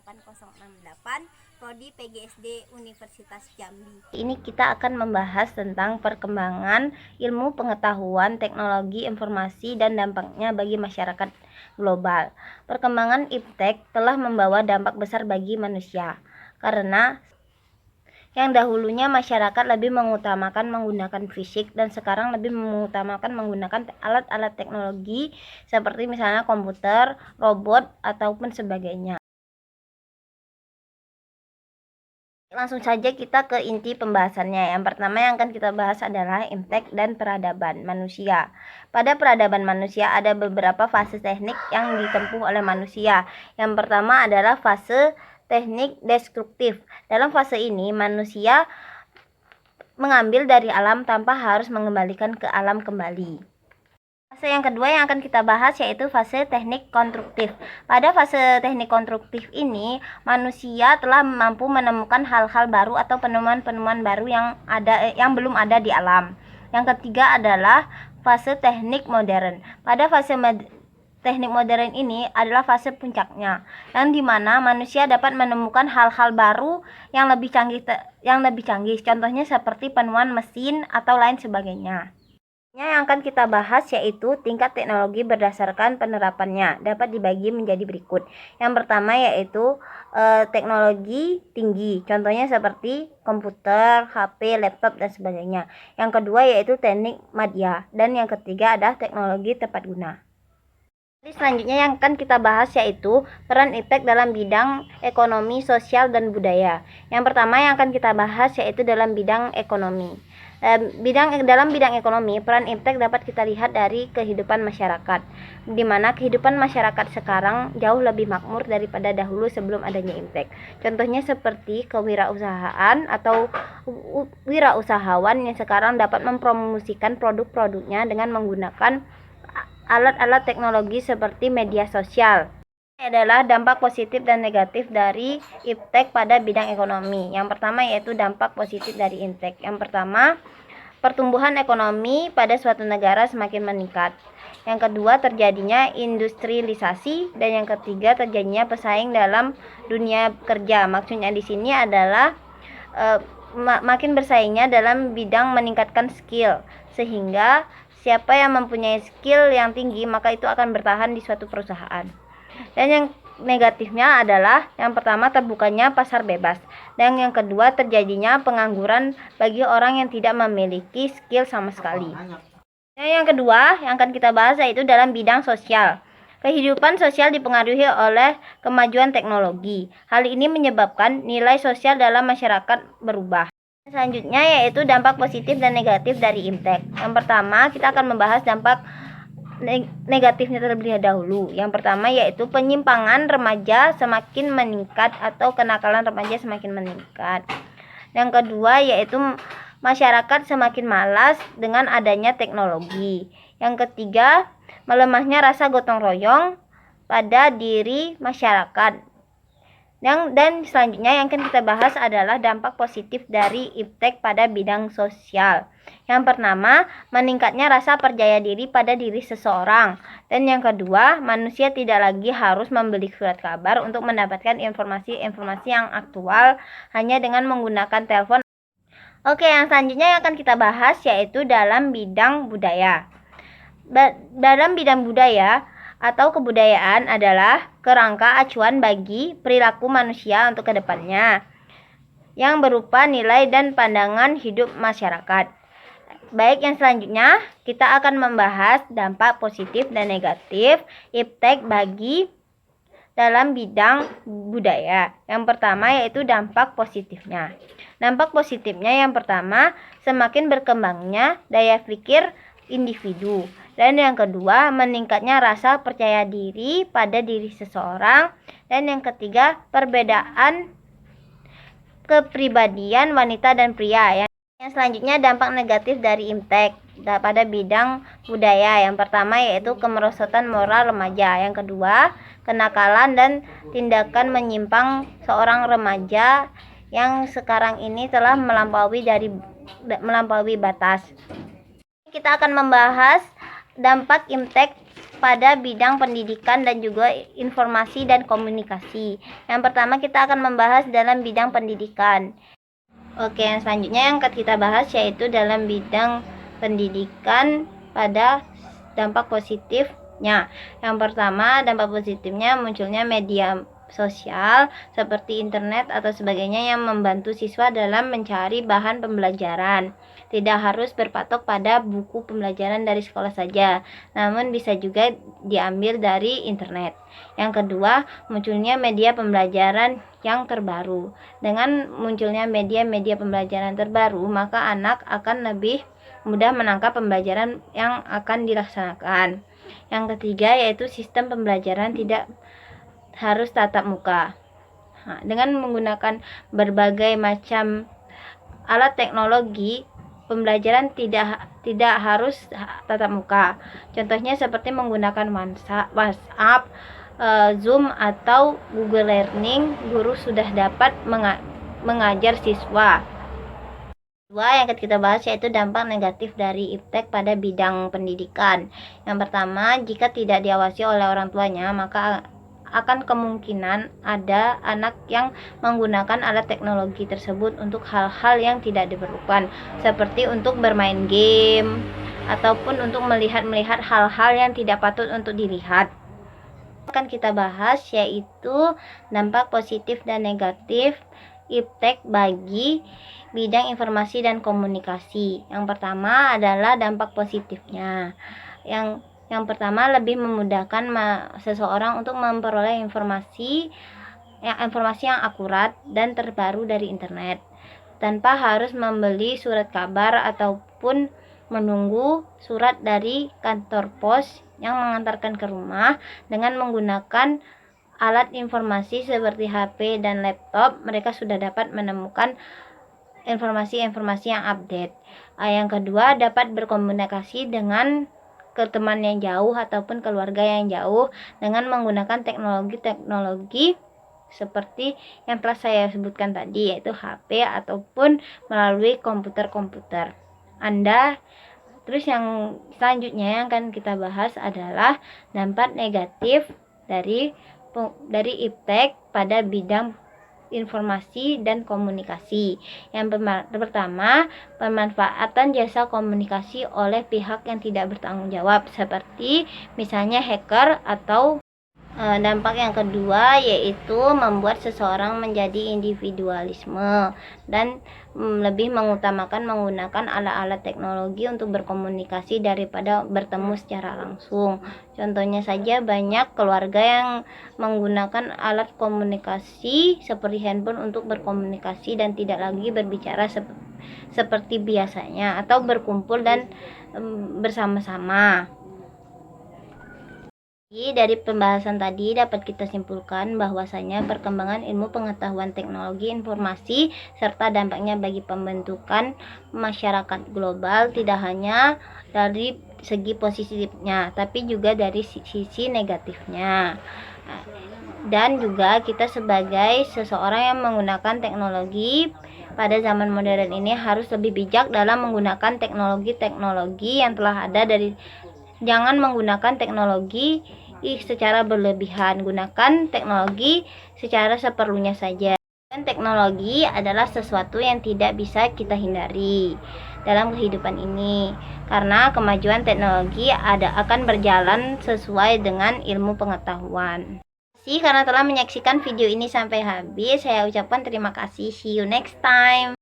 8068 Prodi PGSD Universitas Jambi. Ini kita akan membahas tentang perkembangan ilmu pengetahuan, teknologi, informasi, dan dampaknya bagi masyarakat global. Perkembangan iptek telah membawa dampak besar bagi manusia, karena yang dahulunya masyarakat lebih mengutamakan menggunakan fisik dan sekarang lebih mengutamakan menggunakan alat-alat teknologi seperti misalnya komputer, robot, ataupun sebagainya. Langsung saja kita ke inti pembahasannya. Yang pertama yang akan kita bahas adalah iptek dan peradaban manusia. Pada peradaban manusia ada beberapa fase teknik yang ditempuh oleh manusia. Yang pertama adalah fase teknik destruktif. Dalam fase ini manusia mengambil dari alam tanpa harus mengembalikan ke alam kembali. Fase yang kedua yang akan kita bahas yaitu fase teknik konstruktif. Pada fase teknik konstruktif ini, manusia telah mampu menemukan hal-hal baru atau penemuan-penemuan baru yang belum ada di alam. Yang ketiga adalah fase teknik modern. Pada fase teknik modern ini adalah fase puncaknya, yang dimana manusia dapat menemukan hal-hal baru yang lebih canggih. Contohnya seperti penemuan mesin atau lain sebagainya. Yang akan kita bahas yaitu tingkat teknologi berdasarkan penerapannya dapat dibagi menjadi berikut. Yang pertama yaitu teknologi tinggi, contohnya seperti komputer, HP, laptop, dan sebagainya. Yang kedua yaitu teknik madya, dan yang ketiga adalah teknologi tepat guna. Selanjutnya yang akan kita bahas yaitu peran iptek dalam bidang ekonomi, sosial, dan budaya. Yang pertama yang akan kita bahas yaitu dalam bidang ekonomi. Dalam bidang ekonomi, peran iptek dapat kita lihat dari kehidupan masyarakat, di mana kehidupan masyarakat sekarang jauh lebih makmur daripada dahulu sebelum adanya iptek. Contohnya seperti kewirausahaan atau wirausahawan yang sekarang dapat mempromosikan produk-produknya dengan menggunakan alat-alat teknologi seperti media sosial. Ini adalah dampak positif dan negatif dari iptek pada bidang ekonomi. Yang pertama yaitu dampak positif dari iptek. Yang pertama, pertumbuhan ekonomi pada suatu negara semakin meningkat. Yang kedua, terjadinya industrialisasi, dan yang ketiga, terjadinya pesaing dalam dunia kerja. Maksudnya di sini adalah makin bersaingnya dalam bidang meningkatkan skill, sehingga siapa yang mempunyai skill yang tinggi maka itu akan bertahan di suatu perusahaan. Dan yang negatifnya adalah yang pertama terbukanya pasar bebas, dan yang kedua terjadinya pengangguran bagi orang yang tidak memiliki skill sama sekali. Dan yang kedua yang akan kita bahas yaitu dalam bidang sosial. Kehidupan sosial dipengaruhi oleh kemajuan teknologi. Hal ini menyebabkan nilai sosial dalam masyarakat berubah. Selanjutnya yaitu dampak positif dan negatif dari iptek. Yang pertama kita akan membahas dampak negatifnya terlebih dahulu. Yang pertama yaitu penyimpangan remaja semakin meningkat atau kenakalan remaja semakin meningkat. Yang kedua yaitu masyarakat semakin malas dengan adanya teknologi. Yang ketiga, melemahnya rasa gotong royong pada diri masyarakat. Dan selanjutnya yang akan kita bahas adalah dampak positif dari iptek pada bidang sosial. Yang pertama, meningkatnya rasa percaya diri pada diri seseorang. Dan yang kedua, manusia tidak lagi harus membeli surat kabar untuk mendapatkan informasi-informasi yang aktual hanya dengan menggunakan telepon. Oke, yang selanjutnya yang akan kita bahas yaitu dalam bidang budaya. Dalam bidang budaya atau kebudayaan adalah kerangka acuan bagi perilaku manusia untuk kedepannya, yang berupa nilai dan pandangan hidup masyarakat. Baik, yang selanjutnya kita akan membahas dampak positif dan negatif iptek bagi dalam bidang budaya. Yang pertama yaitu dampak positifnya. Dampak positifnya yang pertama, semakin berkembangnya daya pikir individu. Dan yang kedua, meningkatnya rasa percaya diri pada diri seseorang. Dan yang ketiga, perbedaan kepribadian wanita dan pria. Yang selanjutnya dampak negatif dari iptek pada bidang budaya. Yang pertama yaitu kemerosotan moral remaja. Yang kedua, kenakalan dan tindakan menyimpang seorang remaja yang sekarang ini telah melampaui batas. Kita akan membahas dampak iptek pada bidang pendidikan dan juga informasi dan komunikasi. Yang pertama kita akan membahas dalam bidang pendidikan. Oke, yang selanjutnya yang kita bahas yaitu dalam bidang pendidikan pada dampak positifnya. Yang pertama, dampak positifnya munculnya media sosial seperti internet atau sebagainya yang membantu siswa dalam mencari bahan pembelajaran. Tidak harus berpatok pada buku pembelajaran dari sekolah saja, namun bisa juga diambil dari internet. Yang kedua, munculnya media pembelajaran yang terbaru. Dengan munculnya media-media pembelajaran terbaru, maka anak akan lebih mudah menangkap pembelajaran yang akan dilaksanakan. Yang ketiga yaitu sistem pembelajaran tidak harus tatap muka. Dengan menggunakan berbagai macam alat teknologi, pembelajaran tidak harus tatap muka. Contohnya seperti menggunakan WhatsApp, Zoom atau Google Learning, guru sudah dapat mengajar siswa. Dua yang kita bahas yaitu dampak negatif dari iptek pada bidang pendidikan. Yang pertama, jika tidak diawasi oleh orang tuanya, maka akan kemungkinan ada anak yang menggunakan alat teknologi tersebut untuk hal-hal yang tidak diperlukan, seperti untuk bermain game ataupun untuk melihat hal-hal yang tidak patut untuk dilihat. Akan kita bahas yaitu dampak positif dan negatif iptek bagi bidang informasi dan komunikasi. Yang pertama adalah dampak positifnya. Yang pertama, lebih memudahkan seseorang untuk memperoleh informasi yang akurat dan terbaru dari internet tanpa harus membeli surat kabar ataupun menunggu surat dari kantor pos yang mengantarkan ke rumah. Dengan menggunakan alat informasi seperti HP dan laptop, mereka sudah dapat menemukan informasi-informasi yang update. Yang kedua, dapat berkomunikasi dengan ke teman yang jauh ataupun keluarga yang jauh dengan menggunakan teknologi seperti yang telah saya sebutkan tadi, yaitu HP ataupun melalui komputer Anda. Terus yang selanjutnya yang akan kita bahas adalah dampak negatif dari iptek pada bidang informasi dan komunikasi. Yang pertama, pemanfaatan jasa komunikasi oleh pihak yang tidak bertanggung jawab, seperti misalnya hacker. Atau dampak yang kedua yaitu membuat seseorang menjadi individualisme dan lebih mengutamakan menggunakan alat-alat teknologi untuk berkomunikasi daripada bertemu secara langsung. Contohnya saja, banyak keluarga yang menggunakan alat komunikasi seperti handphone untuk berkomunikasi dan tidak lagi berbicara seperti biasanya atau berkumpul dan bersama-sama. Dari pembahasan tadi dapat kita simpulkan bahwasanya perkembangan ilmu pengetahuan teknologi informasi serta dampaknya bagi pembentukan masyarakat global tidak hanya dari segi positifnya, tapi juga dari sisi negatifnya. Dan juga kita sebagai seseorang yang menggunakan teknologi pada zaman modern ini harus lebih bijak dalam menggunakan teknologi yang telah ada. Jangan menggunakan teknologi secara berlebihan, gunakan teknologi secara seperlunya saja. Dan teknologi adalah sesuatu yang tidak bisa kita hindari dalam kehidupan ini, karena kemajuan teknologi akan berjalan sesuai dengan ilmu pengetahuan. Terima kasih karena telah menyaksikan video ini sampai habis. Saya ucapkan terima kasih. See you next time.